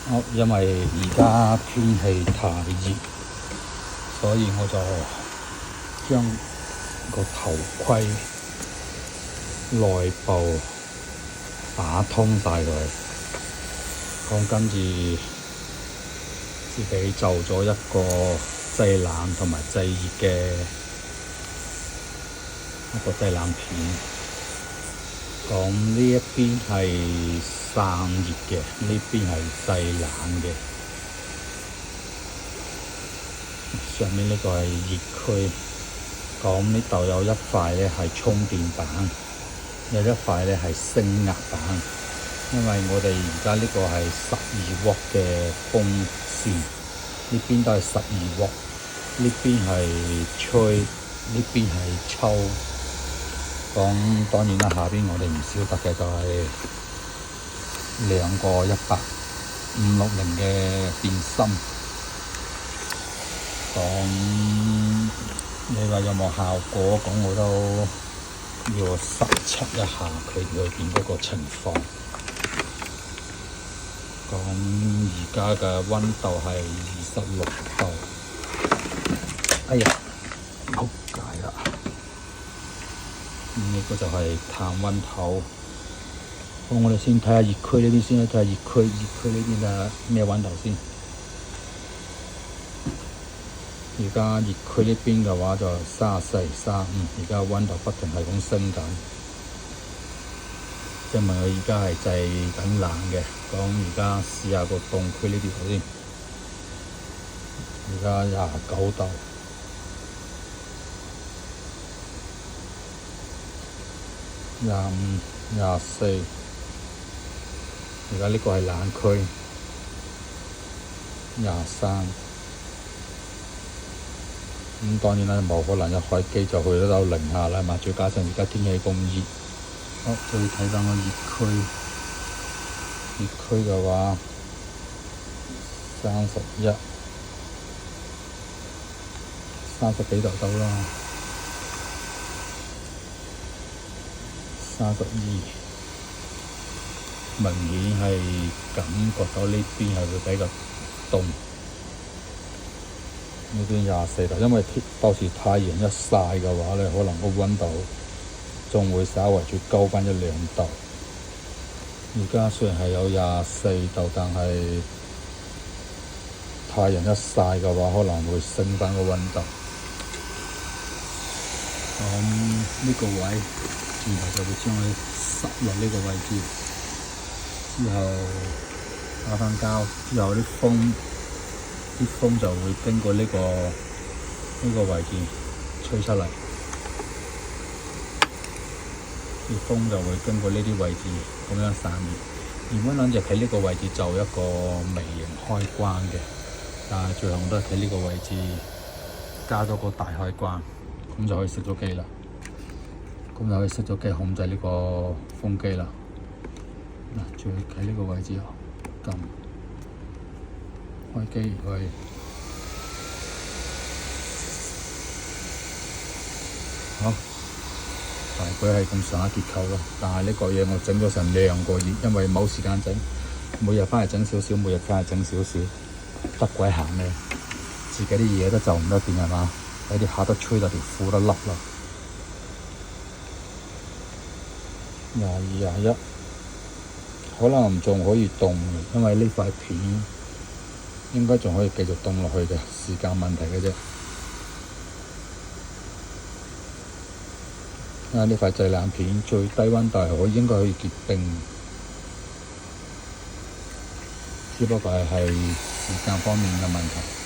因為而家天氣太熱，所以我就將個頭盔內部打通晒佢，跟住自己做咗一個製冷同埋製熱嘅一個製冷片。呢一邊係散熱嘅，呢邊係製冷嘅。上面呢個係熱區，呢度有一塊咧係充電板，有一塊咧係升壓板。因為我哋而家呢個係12W嘅風扇，呢邊都係12W，呢邊係吹，呢邊係抽。當然啦，下邊我哋唔少得嘅就係兩個100-560嘅電芯。你話有冇效果？我都要實測一下佢裏邊嗰個情況。而家嘅溫度係26度。哎呀，仆街啦！呢個就係探溫頭。好，我哋先睇下熱區呢邊先啦，睇下熱區呢邊嘅咩溫度先。而家熱區呢邊嘅話就34、35，而家溫度不停係咁升緊，證明佢而家係製緊冷嘅。而家試下個凍區呢邊先，而家29度。25、24，而家呢個係冷區。23，當然啦，冇可能一開機就去到零下啦嘛，再加上而家天氣咁熱。好，再睇翻個熱區，熱區嘅話31、30幾度到啦。32，明顯係感覺到呢邊係會比較凍。呢邊24度，因為到時太陽一曬嘅話咧，可能個溫度仲會稍微再高翻1-2度。而家雖然係有24度，但係太陽一曬嘅話，可能會升翻個溫度。呢個位，然後就會將佢塞落呢個位置，之後打翻膠，之後啲風就會經過呢個位置吹出嚟，啲風就會經過呢啲位置咁樣散熱。原本諗住喺呢個位置做一個微型開關嘅，但係最後都係喺呢個位置加咗個大開關，咁就可以熄咗機啦。咁就可以熄咗機，控制呢個風機啦。再喺呢個位置撳開機佢。好，大概係咁上下結構咯。但係呢個嘢我整咗成2個月，因為冇時間整，每日翻嚟整少少，每日翻嚟整少少，得鬼閒咩？自己啲嘢都就唔得掂係嘛？有啲下得吹到條褲都甩啦。22、21，可能仲可以凍，因為呢塊片應該仲可以繼續凍落去嘅，時間問題嘅啫。呢塊製冷片最低溫度應該可以結冰，只不過係時間方面嘅問題。